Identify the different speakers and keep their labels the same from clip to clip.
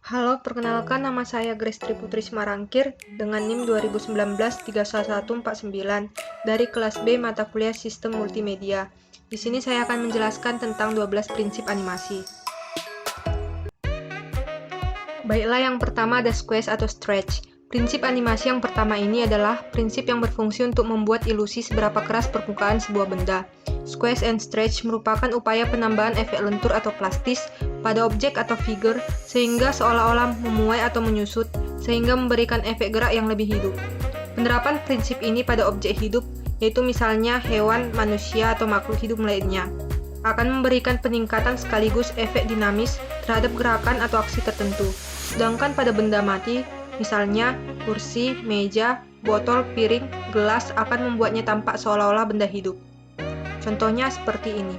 Speaker 1: Halo, perkenalkan nama saya Grace Triputri Simarangkir dengan NIM 2019-31149 dari kelas B mata kuliah Sistem Multimedia. Di sini saya akan menjelaskan tentang 12 prinsip animasi. Baiklah, yang pertama ada squeeze atau stretch. Prinsip animasi yang pertama ini adalah prinsip yang berfungsi untuk membuat ilusi seberapa keras permukaan sebuah benda. Squeeze and stretch merupakan upaya penambahan efek lentur atau plastis pada objek atau figur sehingga seolah-olah memuai atau menyusut, sehingga memberikan efek gerak yang lebih hidup. Penerapan prinsip ini pada objek hidup, yaitu misalnya hewan, manusia, atau makhluk hidup lainnya, akan memberikan peningkatan sekaligus efek dinamis terhadap gerakan atau aksi tertentu. Sedangkan pada benda mati, misalnya kursi, meja, botol, piring, gelas akan membuatnya tampak seolah-olah benda hidup. Contohnya seperti ini.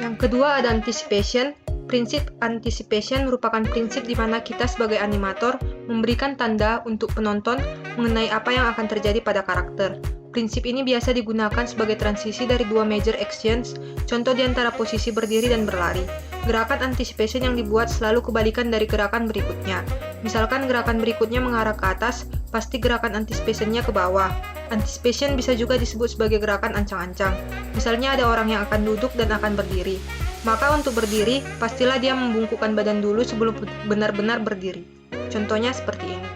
Speaker 1: Yang kedua ada anticipation. Prinsip anticipation merupakan prinsip di mana kita sebagai animator memberikan tanda untuk penonton mengenai apa yang akan terjadi pada karakter. Prinsip ini biasa digunakan sebagai transisi dari dua major actions, contoh di antara posisi berdiri dan berlari. Gerakan anticipation yang dibuat selalu kebalikan dari gerakan berikutnya. Misalkan gerakan berikutnya mengarah ke atas, pasti gerakan anticipation-nya ke bawah. Anticipation bisa juga disebut sebagai gerakan ancang-ancang. Misalnya ada orang yang akan duduk dan akan berdiri. Maka untuk berdiri, pastilah dia membungkukkan badan dulu sebelum benar-benar berdiri. Contohnya seperti ini.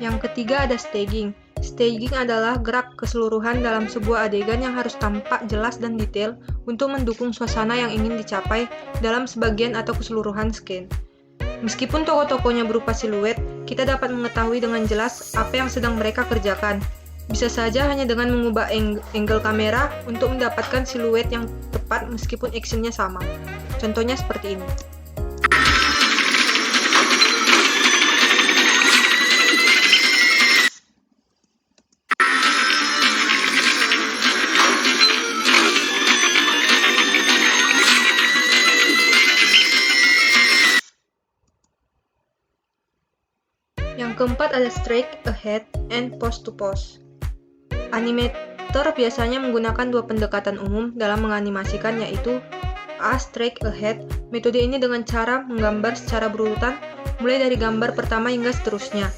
Speaker 1: Yang ketiga ada staging. Staging adalah gerak keseluruhan dalam sebuah adegan yang harus tampak jelas dan detail untuk mendukung suasana yang ingin dicapai dalam sebagian atau keseluruhan scene. Meskipun tokoh-tokohnya berupa siluet, kita dapat mengetahui dengan jelas apa yang sedang mereka kerjakan. Bisa saja hanya dengan mengubah angle kamera untuk mendapatkan siluet yang tepat meskipun actionnya sama. Contohnya seperti ini. Yang keempat ada straight ahead and pose to pose. Animator biasanya menggunakan dua pendekatan umum dalam menganimasikan, yaitu A. Straight ahead. Metode ini dengan cara menggambar secara berurutan mulai dari gambar pertama hingga seterusnya,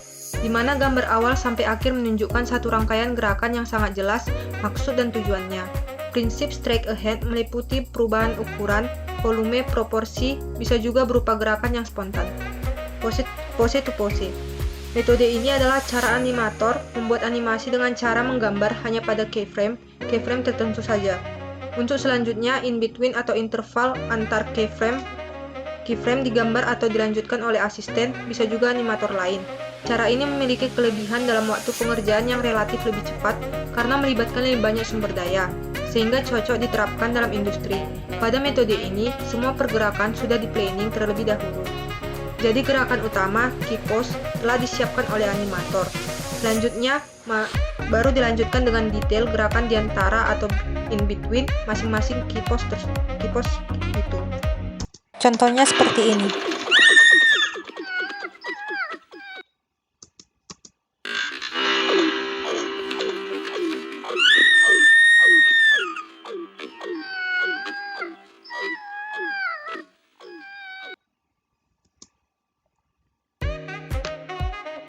Speaker 1: di mana gambar awal sampai akhir menunjukkan satu rangkaian gerakan yang sangat jelas maksud dan tujuannya. Prinsip straight ahead meliputi perubahan ukuran, volume, proporsi, bisa juga berupa gerakan yang spontan. Pose to pose. Metode ini adalah cara animator membuat animasi dengan cara menggambar hanya pada keyframe tertentu saja. Untuk selanjutnya, in between atau interval antar keyframe digambar atau dilanjutkan oleh asisten, bisa juga animator lain. Cara ini memiliki kelebihan dalam waktu pengerjaan yang relatif lebih cepat karena melibatkan lebih banyak sumber daya, sehingga cocok diterapkan dalam industri. Pada metode ini, semua pergerakan sudah di-planning terlebih dahulu. Jadi gerakan utama, key pose, telah disiapkan oleh animator. Selanjutnya, baru dilanjutkan dengan detail gerakan di antara atau in between masing-masing key pose itu. Contohnya seperti ini.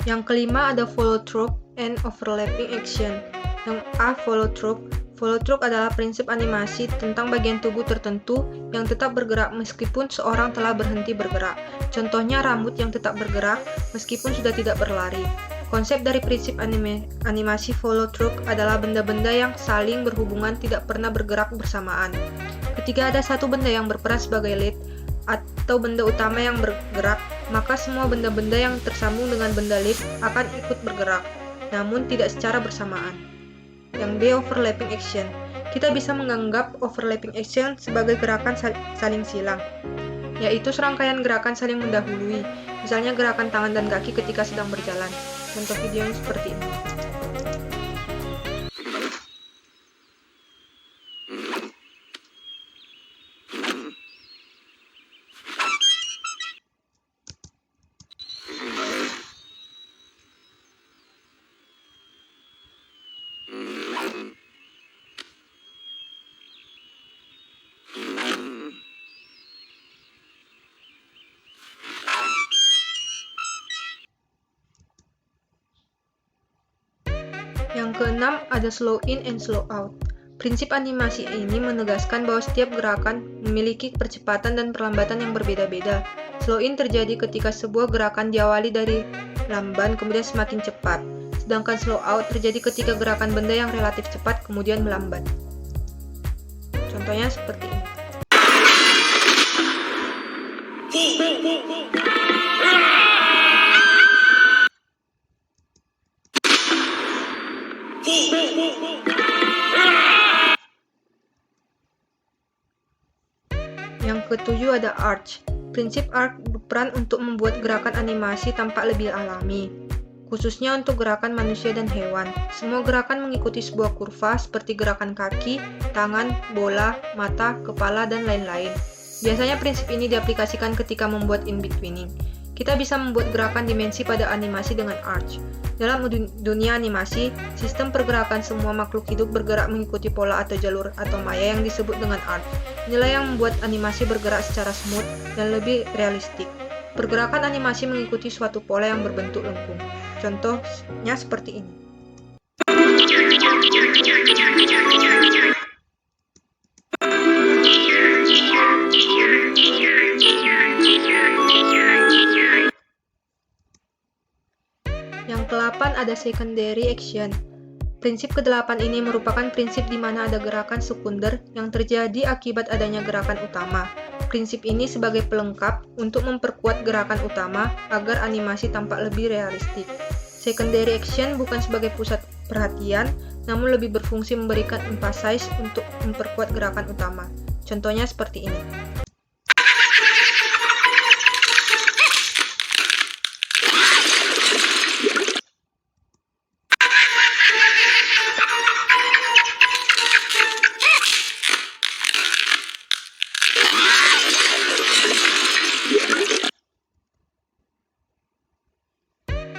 Speaker 1: Yang kelima ada follow through and overlapping action. Yang A, follow through. Follow through adalah prinsip animasi tentang bagian tubuh tertentu yang tetap bergerak meskipun seorang telah berhenti bergerak. Contohnya rambut yang tetap bergerak meskipun sudah tidak berlari. Konsep dari prinsip animasi follow through adalah benda-benda yang saling berhubungan tidak pernah bergerak bersamaan. Ketika ada satu benda yang berperan sebagai lead atau benda utama yang bergerak, maka semua benda-benda yang tersambung dengan benda lead akan ikut bergerak, namun tidak secara bersamaan. Yang B, overlapping action. Kita bisa menganggap overlapping action sebagai gerakan saling silang, yaitu serangkaian gerakan saling mendahului, misalnya gerakan tangan dan kaki ketika sedang berjalan. Contoh videonya seperti ini. Yang keenam ada slow in and slow out. Prinsip animasi ini menegaskan bahwa setiap gerakan memiliki percepatan dan perlambatan yang berbeda-beda. Slow in terjadi ketika sebuah gerakan diawali dari lamban kemudian semakin cepat. Sedangkan slow out terjadi ketika gerakan benda yang relatif cepat kemudian melambat. Contohnya seperti ini. Yang ketujuh ada arch. Prinsip arch berperan untuk membuat gerakan animasi tampak lebih alami, khususnya untuk gerakan manusia dan hewan. Semua gerakan mengikuti sebuah kurva seperti gerakan kaki, tangan, bola, mata, kepala, dan lain-lain. Biasanya prinsip ini diaplikasikan ketika membuat in-betweening. Kita bisa membuat gerakan dimensi pada animasi dengan arch. Dalam dunia animasi, sistem pergerakan semua makhluk hidup bergerak mengikuti pola atau jalur atau maya yang disebut dengan arch. Inilah yang membuat animasi bergerak secara smooth dan lebih realistik. Pergerakan animasi mengikuti suatu pola yang berbentuk lengkung. Contohnya seperti ini. Yang ke-8 ada secondary action. Prinsip ke-8 ini merupakan prinsip di mana ada gerakan sekunder yang terjadi akibat adanya gerakan utama. Prinsip ini sebagai pelengkap untuk memperkuat gerakan utama agar animasi tampak lebih realistik. Secondary action bukan sebagai pusat perhatian, namun lebih berfungsi memberikan emphasis untuk memperkuat gerakan utama. Contohnya seperti ini.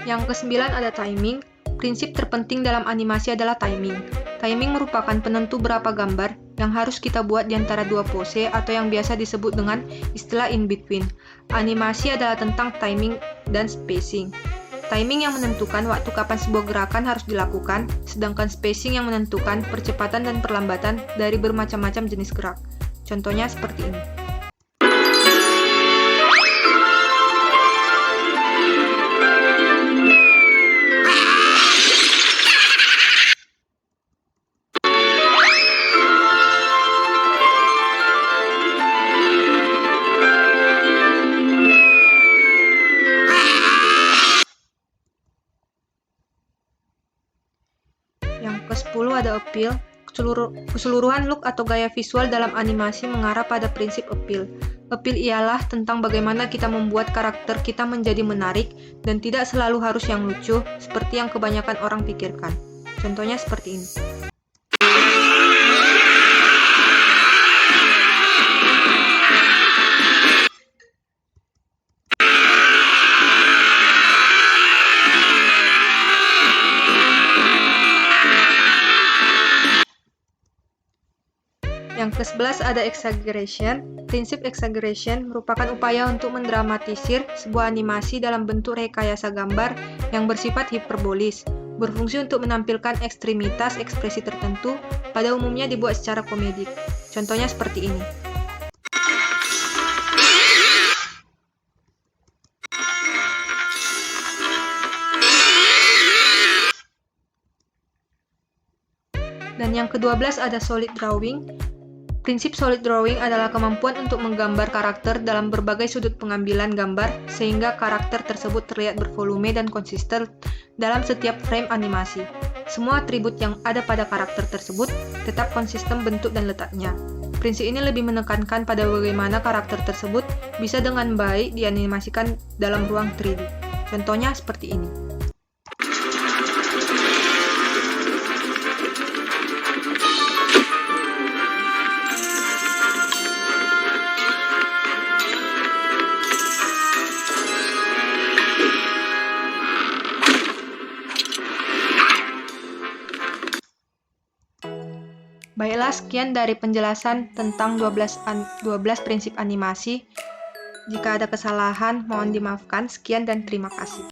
Speaker 1: Yang ke-9 ada timing. Prinsip terpenting dalam animasi adalah timing. Timing merupakan penentu berapa gambar yang harus kita buat di antara dua pose atau yang biasa disebut dengan istilah in-between. Animasi adalah tentang timing dan spacing. Timing yang menentukan waktu kapan sebuah gerakan harus dilakukan, sedangkan spacing yang menentukan percepatan dan perlambatan dari bermacam-macam jenis gerak. Contohnya seperti ini. Yang ke-10 ada appeal. Keseluruhan look atau gaya visual dalam animasi mengarah pada prinsip appeal. Appeal ialah tentang bagaimana kita membuat karakter kita menjadi menarik dan tidak selalu harus yang lucu seperti yang kebanyakan orang pikirkan. Contohnya seperti ini. Yang ke-11 ada exaggeration. Prinsip exaggeration merupakan upaya untuk mendramatisir sebuah animasi dalam bentuk rekayasa gambar yang bersifat hiperbolis, berfungsi untuk menampilkan ekstremitas ekspresi tertentu, pada umumnya dibuat secara komedik. Contohnya seperti ini. Dan yang ke-12 ada solid drawing. Prinsip solid drawing adalah kemampuan untuk menggambar karakter dalam berbagai sudut pengambilan gambar sehingga karakter tersebut terlihat bervolume dan konsisten dalam setiap frame animasi. Semua atribut yang ada pada karakter tersebut tetap konsisten bentuk dan letaknya. Prinsip ini lebih menekankan pada bagaimana karakter tersebut bisa dengan baik dianimasikan dalam ruang 3D. Contohnya seperti ini. Baiklah, sekian dari penjelasan tentang 12 prinsip animasi. Jika ada kesalahan, mohon dimaafkan. Sekian dan terima kasih.